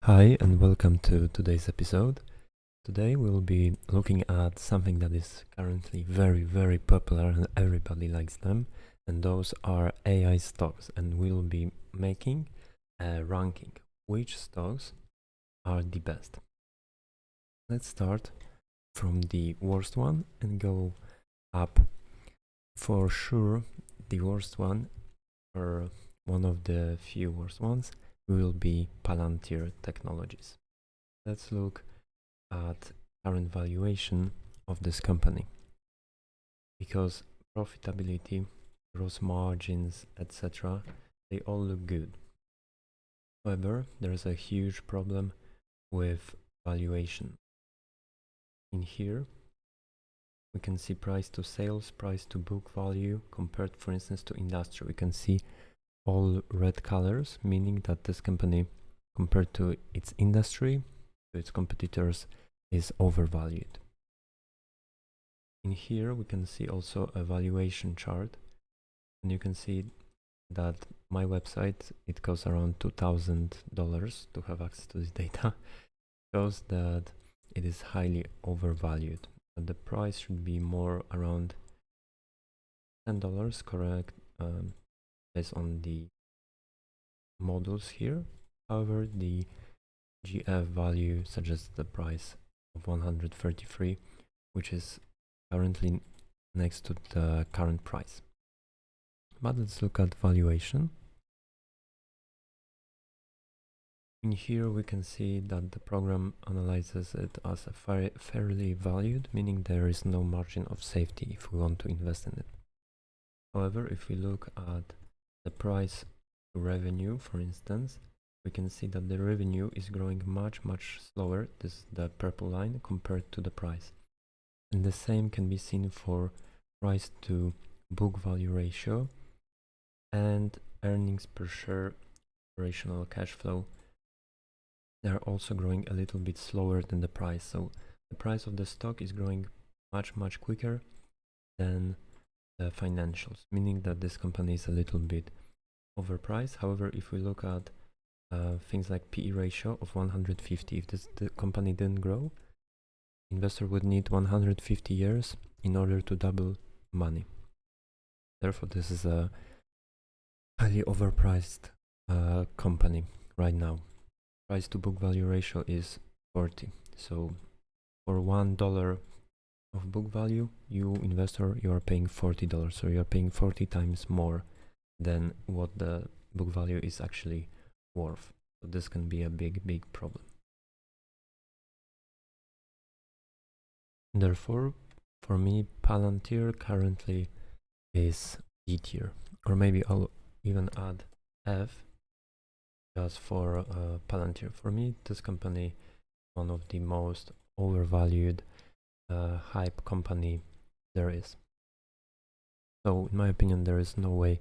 Hi and welcome to today's episode. Today we'll be looking at something that is currently very popular and everybody likes them, and those are AI stocks, and we'll be making a ranking which stocks are the best. Let's start from the worst one and go up. For sure the worst one, or one of the few worst ones, will be Palantir Technologies. Let's look at current valuation of this company, because profitability, gross margins, etc., they all look good. However, there's a huge problem with valuation. In here we can see price to sales, price to book value compared, for instance, to industry. We can see all red colors, meaning that this company, compared to its industry, to its competitors, is overvalued. In here we can see also a valuation chart, and you can see that my website, it costs around $2,000 to have access to this data. Shows that it is highly overvalued, and the price should be more around $10, correct, based on the models here. However, the GF value suggests the price of 133, which is currently next to the current price. But let's look at valuation. In here we can see that the program analyzes it as a fairly valued, meaning there is no margin of safety if we want to invest in it. However, if we look at the price to revenue, for instance, we can see that the revenue is growing much slower, this is the purple line, compared to the price. And the same can be seen for price to book value ratio and earnings per share, operational cash flow. They are also growing a little bit slower than the price. So the price of the stock is growing much quicker than the financials, meaning that this company is a little bit overpriced. However, if we look at things like PE ratio of 150, if the company didn't grow, investor would need 150 years in order to double money. Therefore, this is a highly overpriced company right now. Price to book value ratio is 40. So for $1 of book value, you investor, you are paying $40. So you are paying 40 times more than what the book value is actually worth. So this can be a big problem. Therefore, for me, Palantir currently is D tier, or maybe I'll even add F just for Palantir. For me, this company, one of the most overvalued hype company there is. So in my opinion, there is no way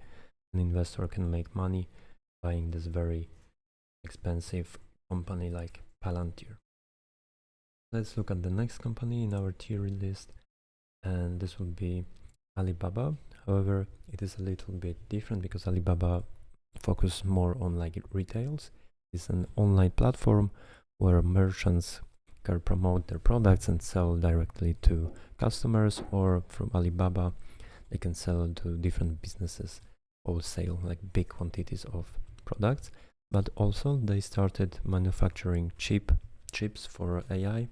an investor can make money buying this very expensive company like Palantir. Let's look at the next company in our tier list, and this will be Alibaba. However, it is a little bit different because Alibaba focus more on like retails. It's an online platform where merchants can promote their products and sell directly to customers, or from Alibaba they can sell to different businesses wholesale, like big quantities of products. But also they started manufacturing chips for AI,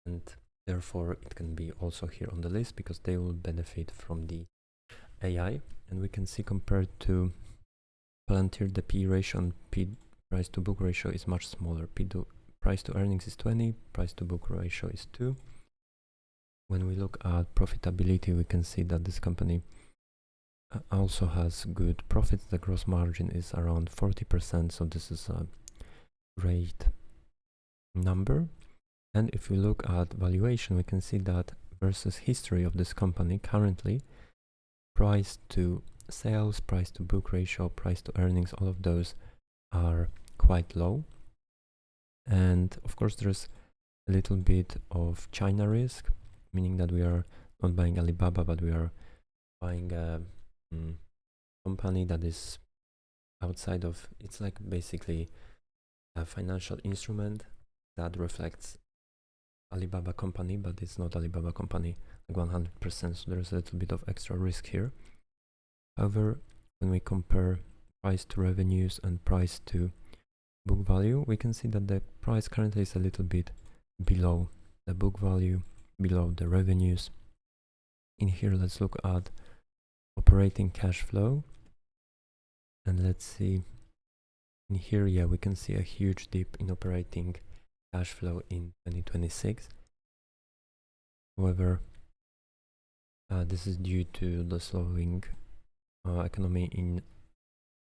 and therefore it can be also here on the list because they will benefit from the AI. And we can see, compared to Palantir, the P ratio and price to book ratio is much smaller. Price to earnings is 20, price to book ratio is 2. When we look at profitability, we can see that this company also has good profits. The gross margin is around 40%, so this is a great number. And if we look at valuation, we can see that versus history of this company, currently price to sales, price to book ratio, price to earnings, all of those are quite low. And of course there's a little bit of China risk, meaning that we are not buying Alibaba, but we are buying a company that is outside of, it's like basically a financial instrument that reflects Alibaba company, but it's not Alibaba company like 100%, so there's a little bit of extra risk here. However, when we compare price to revenues and price to book value, we can see that the price currently is a little bit below the book value, below the revenues. In here, let's look at operating cash flow, and let's see in here, yeah, we can see a huge dip in operating cash flow in 2026. However, this is due to the slowing economy in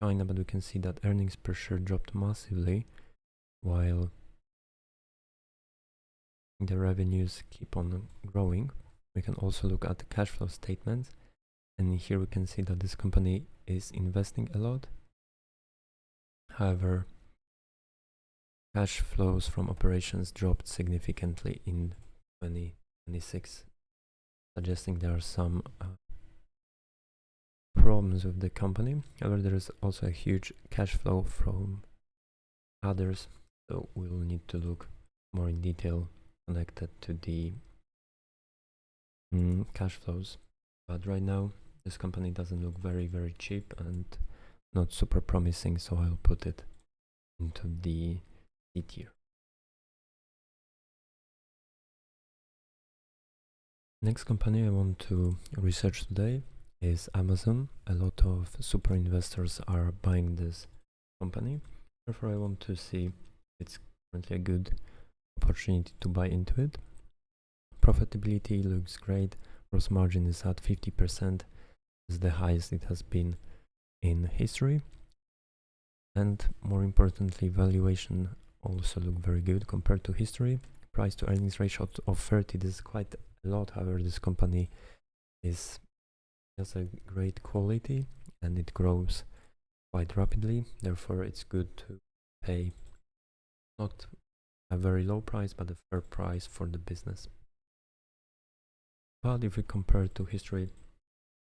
China, but we can see that earnings per share dropped massively while the revenues keep on growing. We can also look at the cash flow statements, and here we can see that this company is investing a lot. However, cash flows from operations dropped significantly in 2026, suggesting there are some problems with the company. However, there is also a huge cash flow from others, so we'll need to look more in detail connected to the cash flows. But right now, this company doesn't look very cheap and not super promising, so I'll put it into the C tier. Next company I want to research today is Amazon. A lot of super investors are buying this company, therefore I want to see if it's currently a good opportunity to buy into it. Profitability looks great, gross margin is at 50%, is the highest it has been in history, and more importantly, valuation also look very good compared to history. Price to earnings ratio of 30, this is quite a lot. However, this company has a great quality and it grows quite rapidly, therefore it's good to pay not a very low price but a fair price for the business. But if we compare to history,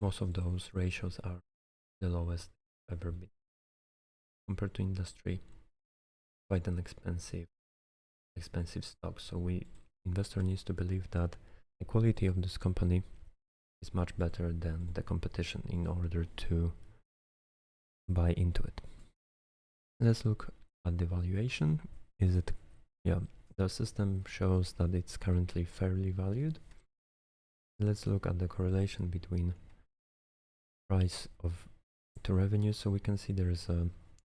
most of those ratios are the lowest ever been. Compared to industry, quite an expensive stock, so investor needs to believe that the quality of this company is much better than the competition in order to buy into it. Let's look at the valuation. The system shows that it's currently fairly valued. Let's look at the correlation between price to revenue. So we can see there is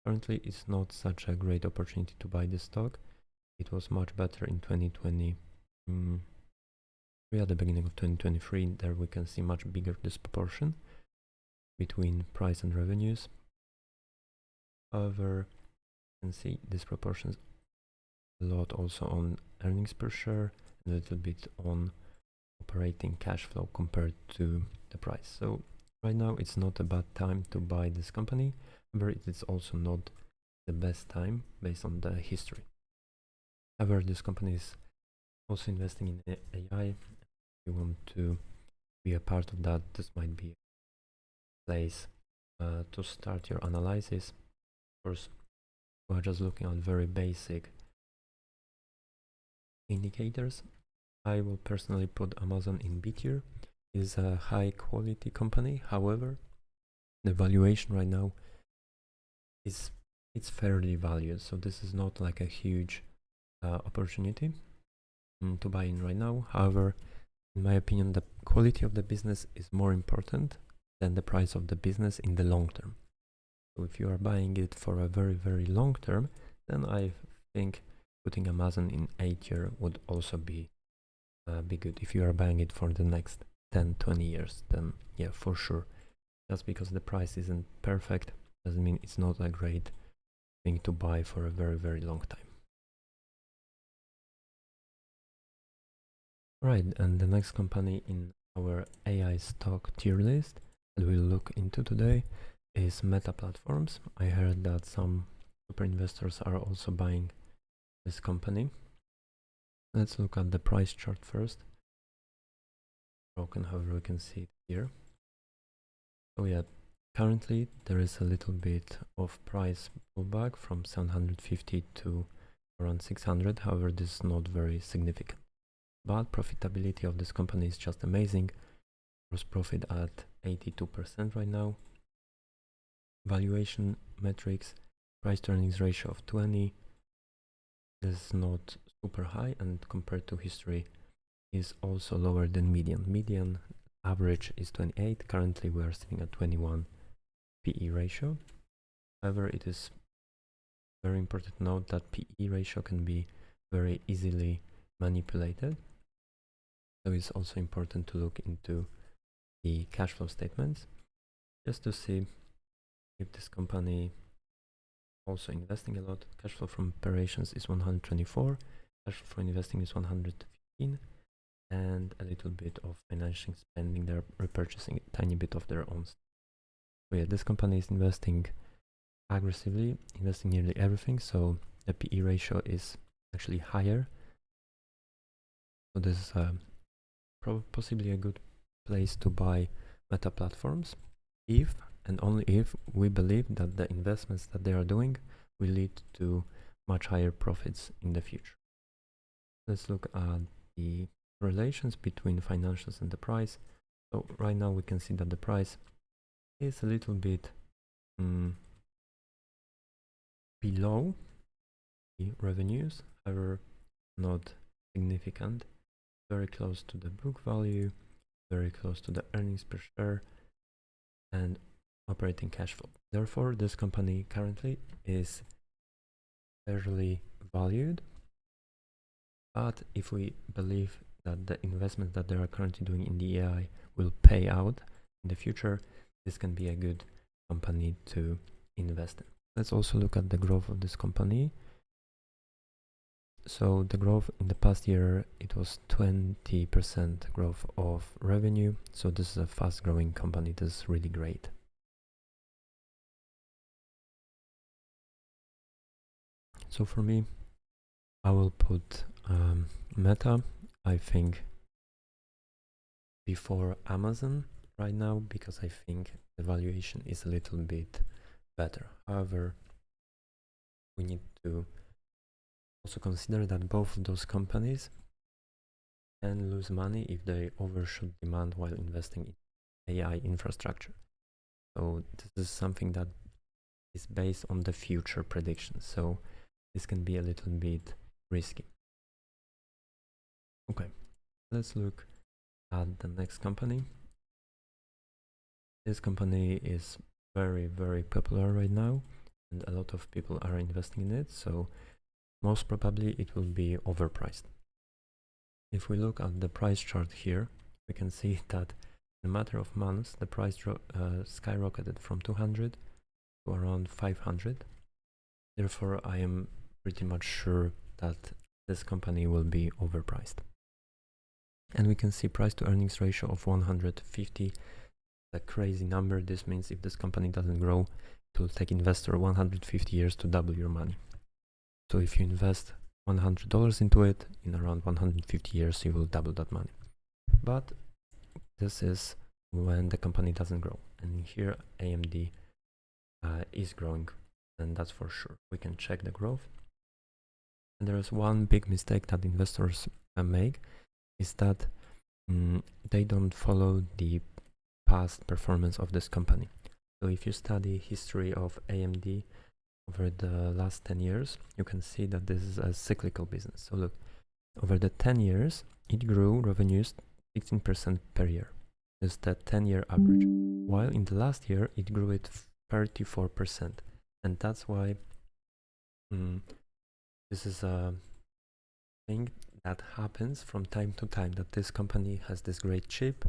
currently it's not such a great opportunity to buy this stock. It was much better in 2020. At the beginning of 2023, there we can see much bigger disproportion between price and revenues. However, you can see disproportions a lot also on earnings per share, and a little bit on operating cash flow compared to the price. So right now it's not a bad time to buy this company, however it is also not the best time based on the history. However, this company is also investing in AI. If you want to be a part of that, this might be a place to start your analysis. Of course, we're just looking at very basic indicators. I will personally put Amazon in B tier. It is a high quality company. However, the valuation right now it's fairly valued, so this is not like a huge opportunity to buy in right now. However, in my opinion, the quality of the business is more important than the price of the business in the long term. So if you are buying it for a very long term, then I think putting Amazon in A tier would also be good. If you are buying it for the next 10-20 years, then yeah, for sure. Just because the price isn't perfect doesn't mean it's not a great thing to buy for a very long time. Right, and the next company in our AI stock tier list that we'll look into today is Meta Platforms. I heard that some super investors are also buying this company. Let's look at the price chart first. Broken, however, we can see it here. So yeah, Currently, there is a little bit of price pullback from 750 to around 600. However, this is not very significant. But profitability of this company is just amazing. Gross profit at 82% right now. Valuation metrics, price to earnings ratio of 20. This is not super high, and compared to history is also lower than median. Median average is 28. Currently, we are sitting at 21 PE ratio. However, it is very important to note that PE ratio can be very easily manipulated. So it's also important to look into the cash flow statements just to see if this company also investing a lot. Cash flow from operations is 124, cash flow for investing is 115, and a little bit of financing spending. They're repurchasing a tiny bit of their own. So yeah, this company is investing aggressively, investing nearly everything, so the PE ratio is actually higher. So this is possibly a good place to buy meta platforms if and only if we believe that the investments that they are doing will lead to much higher profits in the future. Let's look at the relations between financials and the price. So right now we can see that the price is a little bit below the revenues, however not significant, very close to the book value, very close to the earnings per share and operating cash flow. Therefore, this company currently is fairly valued, but if we believe that the investments that they are currently doing in the AI will pay out in the future, this can be a good company to invest in. Let's also look at the growth of this company. So the growth in the past year, it was 20% growth of revenue. So this is a fast growing company. This is really great. So for me, I will put Meta, I think, before Amazon right now, because I think the valuation is a little bit better. However, we need to also consider that both of those companies can lose money if they overshoot demand while investing in AI infrastructure. So this is something that is based on the future predictions. So this can be a little bit risky. Okay, let's look at the next company. This company is very, very popular right now, and a lot of people are investing in it. So most probably it will be overpriced. If we look at the price chart here, we can see that in a matter of months, the price skyrocketed from 200 to around 500. Therefore, I am pretty much sure that this company will be overpriced. And we can see price to earnings ratio of 150, a crazy number. This means if this company doesn't grow, it will take investor 150 years to double your money. So if you invest $100 into it, in around 150 years, you will double that money. But this is when the company doesn't grow. And here AMD is growing, and that's for sure. We can check the growth. And there is one big mistake that investors make, is that they don't follow the past performance of this company. So if you study history of AMD over the last 10 years, you can see that this is a cyclical business. So look, over the 10 years, it grew revenues 16% per year. This is the 10-year average. While in the last year, it grew it 34%. And that's why this is a thing that happens from time to time, that this company has this great chip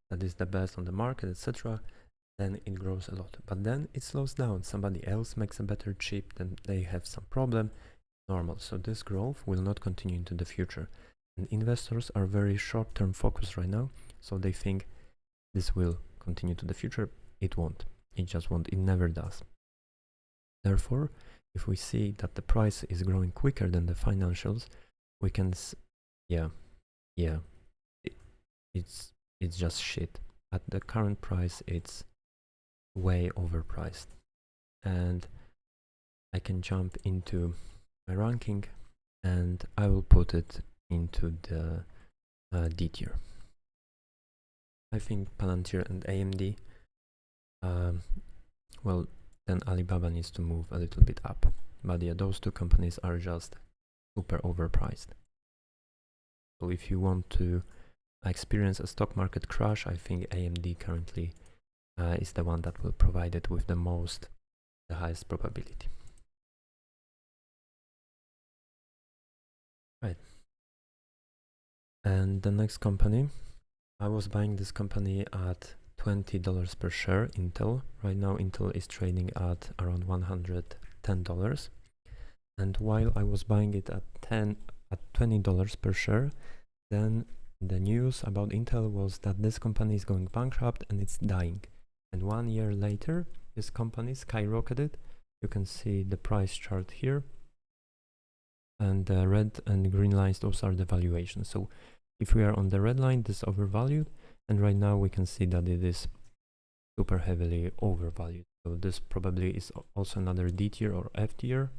that is the best on the market, etc. Then it grows a lot, but then it slows down. Somebody else makes a better chip, then they have some problem. Normal. So this growth will not continue into the future. And investors are very short-term focused right now, so they think this will continue to the future. It won't. It just won't. It never does. Therefore, if we see that the price is growing quicker than the financials, we can, it's just shit. At the current price, it's way overpriced. And I can jump into my ranking and I will put it into the D tier. I think Palantir and AMD, well, then Alibaba needs to move a little bit up. But yeah, those two companies are just super overpriced. So if you want to experience a stock market crash, I think AMD currently is the one that will provide it with the highest probability. Right. And the next company, I was buying this company at $20 per share, Intel. Right now, Intel is trading at around $110. And while I was buying it at $20 per share, then the news about Intel was that this company is going bankrupt and it's dying. And 1 year later, this company skyrocketed. You can see the price chart here. And the red and green lines, those are the valuations. So if we are on the red line, this is overvalued. And right now we can see that it is super heavily overvalued. So this probably is also another D tier or F tier.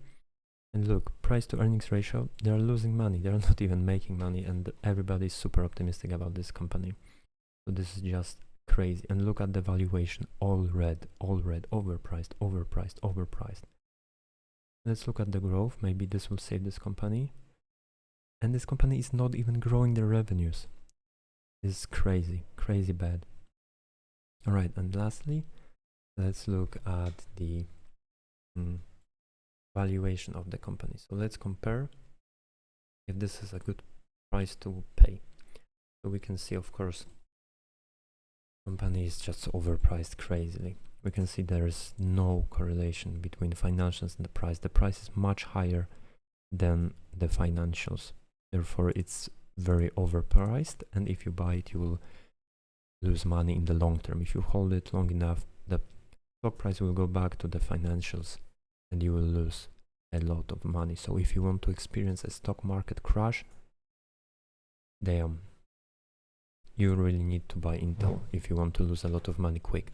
And look, price to earnings ratio, they are losing money. They are not even making money, and everybody is super optimistic about this company. So this is just crazy. And look at the valuation, all red, overpriced, overpriced, overpriced. Let's look at the growth. Maybe this will save this company. And this company is not even growing their revenues. This is crazy, crazy bad. All right, and lastly, let's look at the valuation of the company. So let's compare if this is a good price to pay. So we can see, of course, company is just overpriced crazily. We can see there is no correlation between financials and the price. The price is much higher than the financials. Therefore, it's very overpriced. And if you buy it, you will lose money in the long term. If you hold it long enough, the stock price will go back to the financials and you will lose a lot of money. So if you want to experience a stock market crash, damn, you really need to buy Intel if you want to lose a lot of money quick.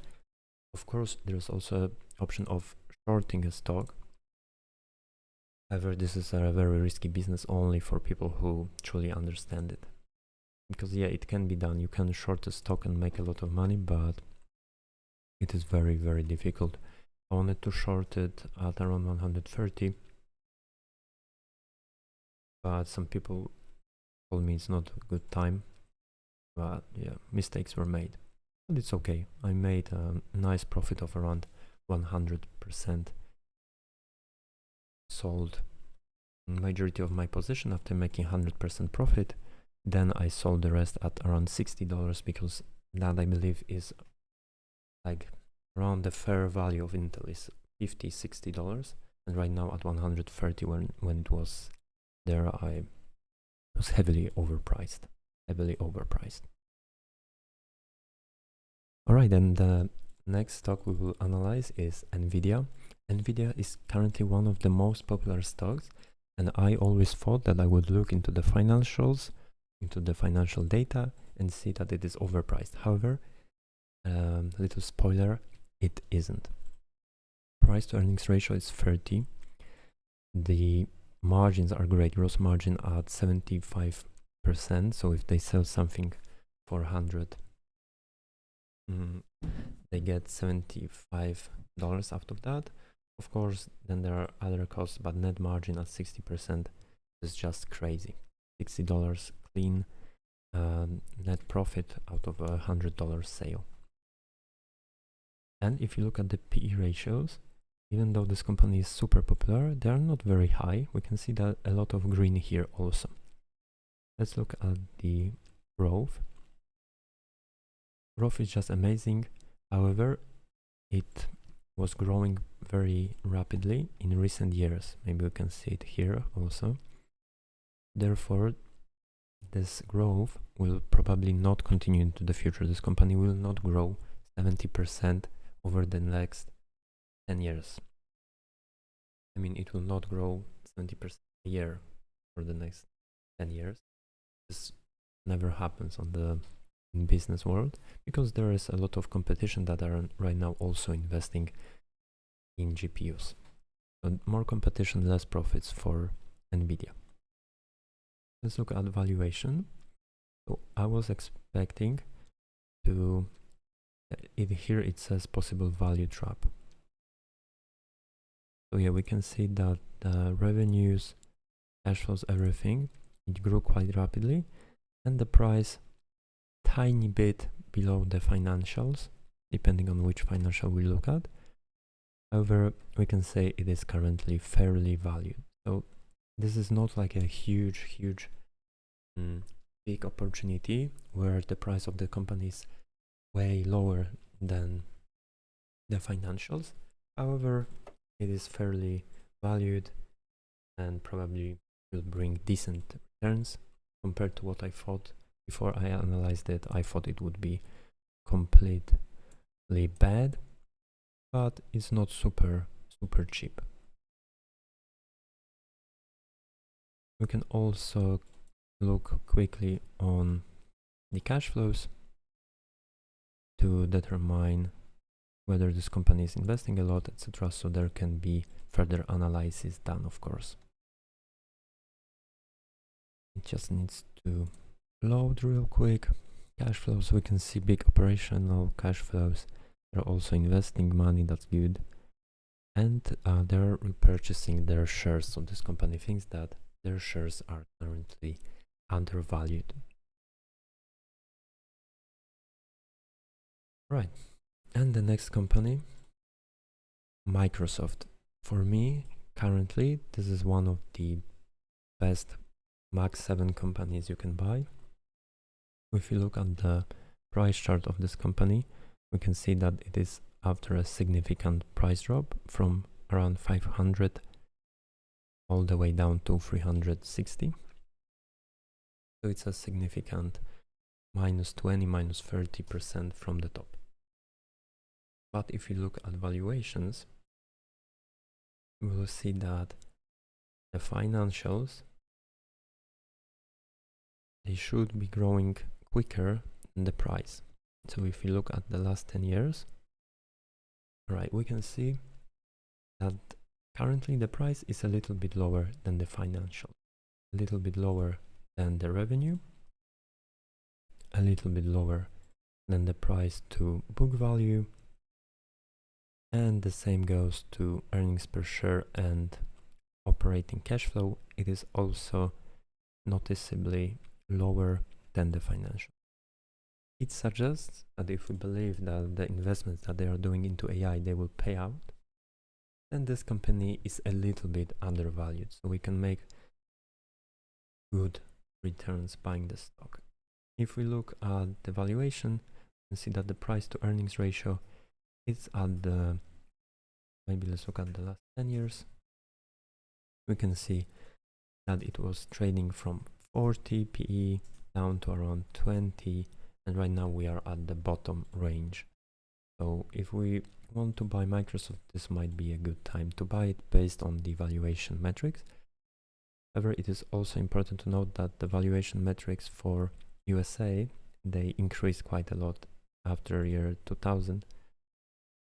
Of course, there's also an option of shorting a stock. However, this is a very risky business only for people who truly understand it. Because yeah, it can be done. You can short a stock and make a lot of money, but it is very, very difficult. I wanted to short it at around 130, but some people told me it's not a good time. But yeah, mistakes were made. But it's okay. I made a nice profit of around 100%. Sold majority of my position after making 100% profit. Then I sold the rest at around $60 because that I believe is like around the fair value of Intel is $50-$60, and right now at 130 when it was there, I was heavily overpriced. All right, and the next stock we will analyze is NVIDIA. NVIDIA is currently one of the most popular stocks, and I always thought that I would look into the financials, into the financial data, and see that it is overpriced. However, little spoiler, it isn't. Price to earnings ratio is 30. The margins are great. Gross margin at 75%. So if they sell something for 100, they get $75 out of that. Of course, then there are other costs, but net margin at 60% is just crazy. $60 clean net profit out of a $100 sale. And if you look at the PE ratios, even though this company is super popular, they are not very high. We can see that a lot of green here also. Let's look at the growth. Growth is just amazing. However, it was growing very rapidly in recent years. Maybe we can see it here also. Therefore, this growth will probably not continue into the future. This company will not grow 70% over the next 10 years. I mean, it will not grow 70% a year for the next 10 years. This never happens on the in business world, because there is a lot of competition that are right now also investing in GPUs. So more competition, less profits for NVIDIA. Let's look at valuation. So I was expecting to, here it says possible value trap. So yeah, we can see that the revenues, cash flows, everything, it grew quite rapidly, and the price tiny bit below the financials, depending on which financial we look at. However, we can say it is currently fairly valued. So this is not like a huge big opportunity where the price of the company is way lower than the financials. However, it is fairly valued and probably will bring decent returns compared to what I thought. Before I analyzed it, I thought it would be completely bad, but it's not super cheap. We can also look quickly on the cash flows to determine whether this company is investing a lot, etc. So there can be further analysis done, of course. It just needs to load real quick. Cash flows, we can see big operational cash flows. They're also investing money, that's good. And they're repurchasing their shares. So this company thinks that their shares are currently undervalued. Right. And the next company, Microsoft. For me, currently, this is one of the best Max 7 companies you can buy. If you look at the price chart of this company, we can see that it is after a significant price drop from around 500 all the way down to 360. So it's a significant -20, -30% from the top. But if you look at valuations, we will see that the financials, they should be growing quicker than the price. So if you look at the last 10 years, right, we can see that currently the price is a little bit lower than the financial, a little bit lower than the revenue, a little bit lower than the price to book value, and the same goes to earnings per share and operating cash flow. It is also noticeably lower than the financial. It suggests that if we believe that the investments that they are doing into AI, they will pay out, then this company is a little bit undervalued. So we can make good returns buying the stock. If we look at the valuation, you can see that the price to earnings ratio is at the, maybe let's look at the last 10 years. We can see that it was trading from 40 PE down to around 20, and right now we are at the bottom range. So if we want to buy Microsoft, this might be a good time to buy it based on the valuation metrics. However, it is also important to note that the valuation metrics for USA, they increased quite a lot after year 2000,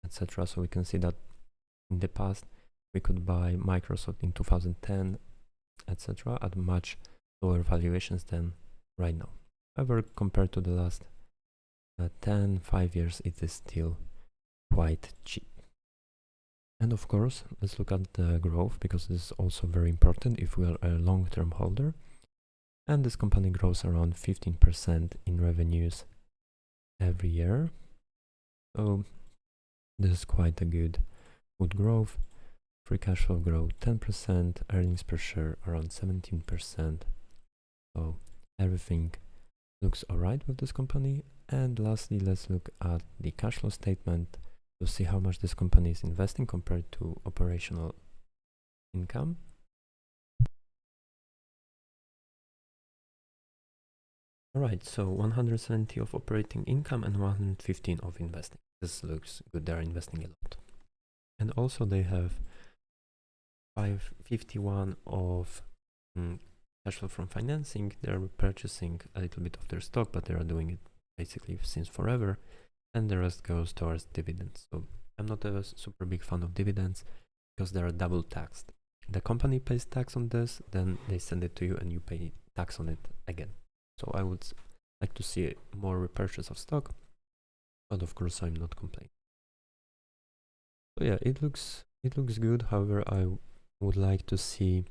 etc. So we can see that in the past we could buy Microsoft in 2010, etc. at much lower valuations than right now. However, compared to the last 5 years, it is still quite cheap. And of course, let's look at the growth, because this is also very important if we are a long-term holder. And this company grows around 15% in revenues every year. So this is quite a good growth. Free cash flow grow 10%, earnings per share around 17%. So everything looks alright with this company. And lastly, let's look at the cash flow statement to see how much this company is investing compared to operational income. Alright, so 170 of operating income and 115 of investing. This looks good, they're investing a lot. And also they have 551 of cash flow from financing. They're purchasing a little bit of their stock, but they are doing it basically since forever, and the rest goes towards dividends. So I'm not a super big fan of dividends because they are double taxed. The company pays tax on this, then they send it to you and you pay tax on it again. So I would like to see more repurchase of stock, but of course I'm not complaining. So yeah, it looks good. However, I would like to see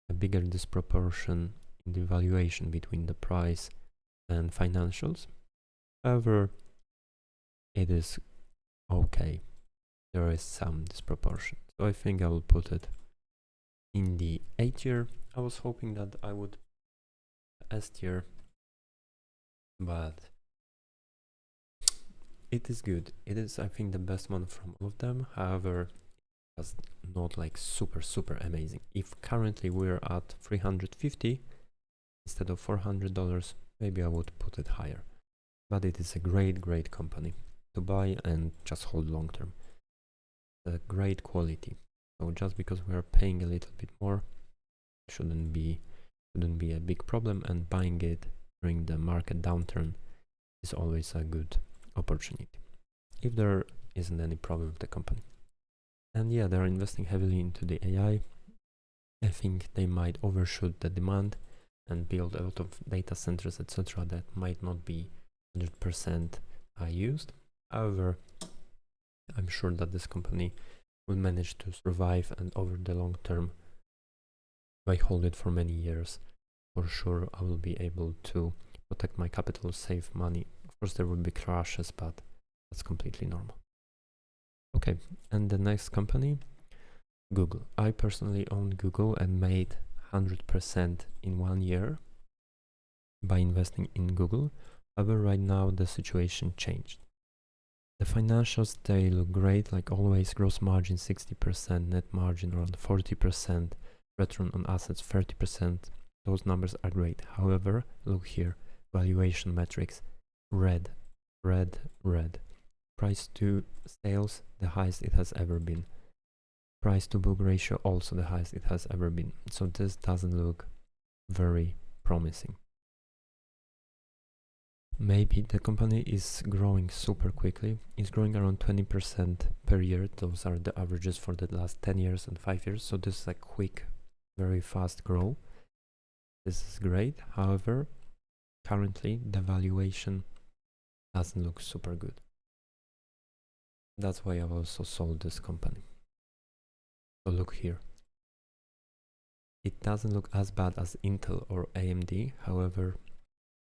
a bigger disproportion in the valuation between the price and financials. However, it is okay. There is some disproportion. So I think I will put it in the A tier. I was hoping that I would S tier, but it is good. It is, I think, the best one from all of them. However, it's not like super amazing. If currently we're at 350 instead of $400, maybe I would put it higher. But it is a great company to buy and just hold long term. A great quality. So just because we are paying a little bit more, shouldn't be a big problem, and buying it during the market downturn is always a good opportunity if there isn't any problem with the company. And yeah, they're investing heavily into the AI. I think they might overshoot the demand and build a lot of data centers, etc., that might not be 100% used. However, I'm sure that this company will manage to survive, and over the long term, if I hold it for many years, for sure I will be able to protect my capital, save money. Of course, there will be crashes, but that's completely normal. Okay, and the next company, Google. I personally own Google and made 100% in 1 year by investing in Google. However, right now the situation changed. The financials, they look great, like always. Gross margin 60%, net margin around 40%, return on assets 30%. Those numbers are great. However, look here, valuation metrics, red. Price to sales, the highest it has ever been. Price to book ratio, also the highest it has ever been. So this doesn't look very promising. Maybe the company is growing super quickly. It's growing around 20% per year. Those are the averages for the last 10 years and 5 years. So this is a quick, very fast grow. This is great. However, currently the valuation doesn't look super good. That's why I've also sold this company. So look here. It doesn't look as bad as Intel or AMD. However,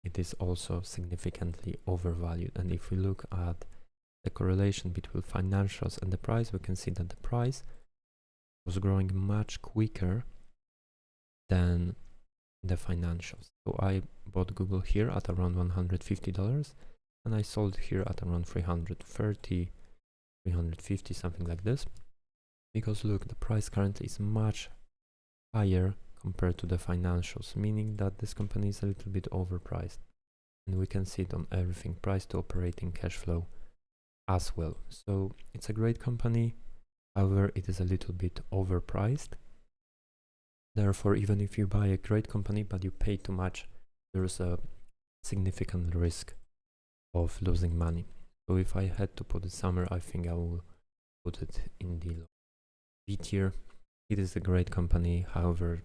it is also significantly overvalued. And if we look at the correlation between financials and the price, we can see that the price was growing much quicker than the financials. So I bought Google here at around $150 and I sold here at around 330, 350, something like this. Because look, the price currently is much higher compared to the financials, meaning that this company is a little bit overpriced. And we can see it on everything, price to operating cash flow as well. So it's a great company, however, it is a little bit overpriced. Therefore, even if you buy a great company but you pay too much, there's a significant risk of losing money. So if I had to put it somewhere, I think I will put it in the B tier. It is a great company, however,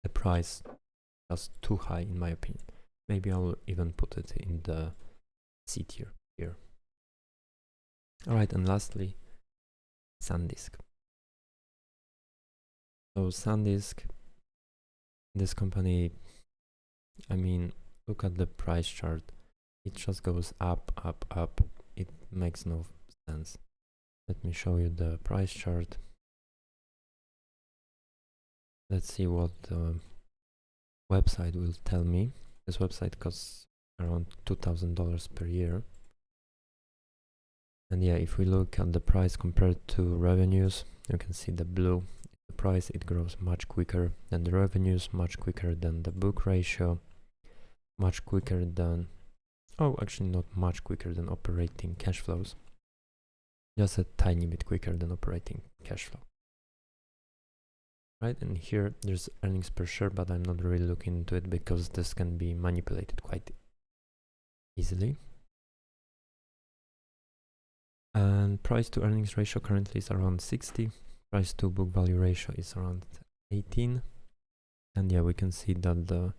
the price is too high in my opinion. Maybe I will even put it in the C tier here. Alright, and lastly, SanDisk. So SanDisk, this company, I mean, look at the price chart. It just goes up. It makes no sense. Let me show you the price chart. Let's see what the website will tell me. This website costs around $2,000 per year. And yeah, if we look at the price compared to revenues, you can see the blue. The price, it grows much quicker than the revenues, much quicker than the book ratio, much quicker than, oh, actually not much quicker than operating cash flows. Just a tiny bit quicker than operating cash flow. Right, and here there's earnings per share, but I'm not really looking into it because this can be manipulated quite easily. And price to earnings ratio currently is around 60. Price to book value ratio is around 18. And yeah, we can see that the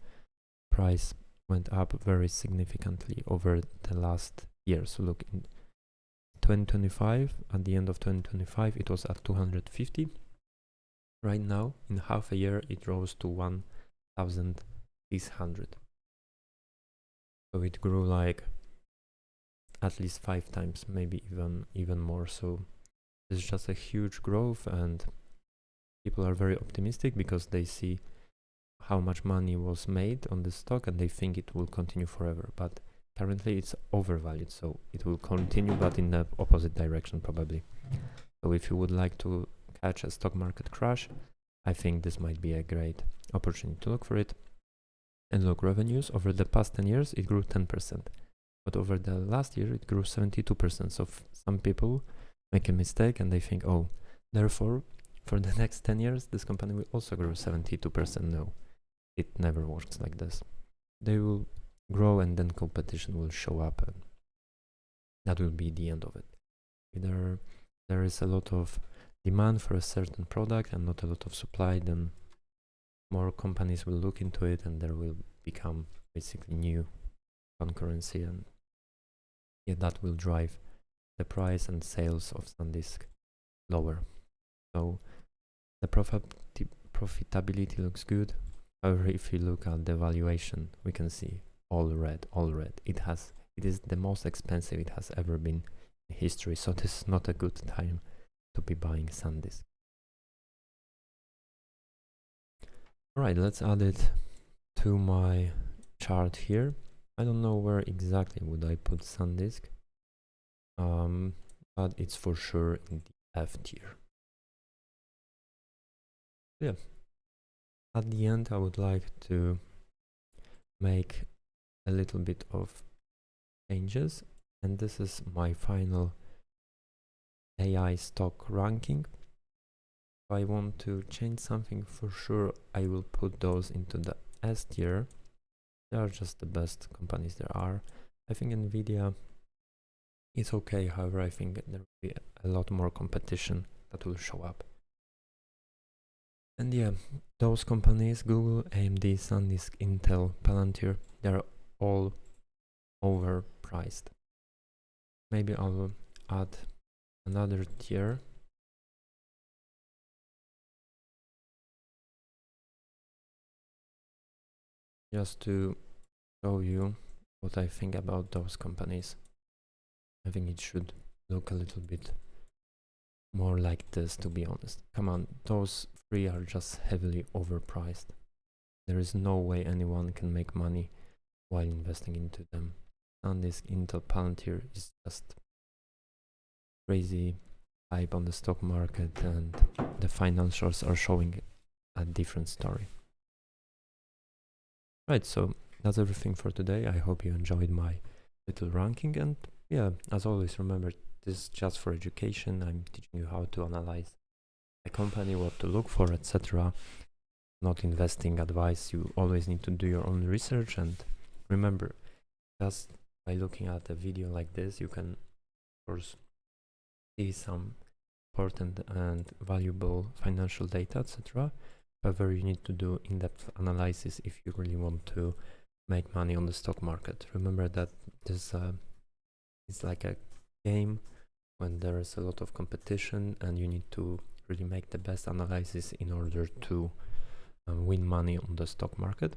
price went up very significantly over the last year. So look, in 2025, at the end of 2025, it was at 250. Right now, in half a year, it rose to 1,600. So it grew like at least 5 times, maybe even more. So it's just a huge growth, and people are very optimistic because they see how much money was made on the stock and they think it will continue forever. But currently it's overvalued, so it will continue, but in the opposite direction probably. So if you would like to catch a stock market crash, I think this might be a great opportunity to look for it. And look, revenues over the past 10 years, it grew 10%. But over the last year, it grew 72%. So some people make a mistake and they think, oh, therefore, for the next 10 years, this company will also grow 72%. No, it never works like this. They will grow and then competition will show up, and that will be the end of it. If there is a lot of demand for a certain product and not a lot of supply, then more companies will look into it and there will become basically new concurrency, and yeah, that will drive the price and sales of SanDisk lower. So the profitability looks good. However, if you look at the valuation, we can see all red. It is the most expensive it has ever been in history. So this is not a good time to be buying SanDisk. All right, let's add it to my chart here. I don't know where exactly would I put SanDisk, but it's for sure in the F tier. Yeah. At the end, I would like to make a little bit of changes, and this is my final AI stock ranking. If I want to change something, for sure I will put those into the S tier. They are just the best companies there are. I think NVIDIA is okay, however I think there will be a lot more competition that will show up. And yeah, those companies, Google, AMD, SanDisk, Intel, Palantir, they're all overpriced. Maybe I'll add another tier. Just to show you what I think about those companies. I think it should look a little bit more like this, to be honest. Come on, those three are just heavily overpriced. There is no way anyone can make money while investing into them. SanDisk, Intel, Palantir is just crazy hype on the stock market, and the financials are showing a different story. Right, so that's everything for today. I hope you enjoyed my little ranking, and yeah, as always, remember, this is just for education. I'm teaching you how to analyze a company, what to look for, etc. Not investing advice. You always need to do your own research, and remember, just by looking at a video like this, you can, of course, see some important and valuable financial data, etc. However, you need to do in-depth analysis if you really want to make money on the stock market. Remember that this is like a game when there is a lot of competition, and you need to really make the best analysis in order to win money on the stock market.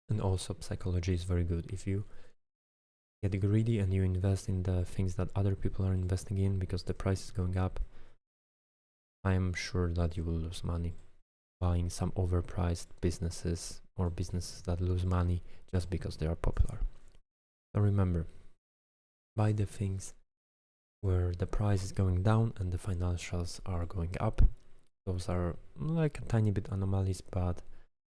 And also, psychology is very good. If you get greedy and you invest in the things that other people are investing in because the price is going up, I am sure that you will lose money buying some overpriced businesses or businesses that lose money just because they are popular. So remember, buy the things where the price is going down and the financials are going up. Those are like a tiny bit anomalies, but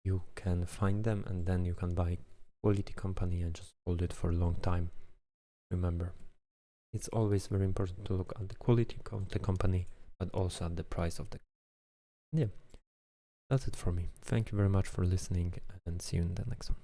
you can find them, and then you can buy quality company and just hold it for a long time. Remember, it's always very important to look at the quality of the company, but also at the price of the company. Yeah. That's it for me. Thank you very much for listening, and see you in the next one.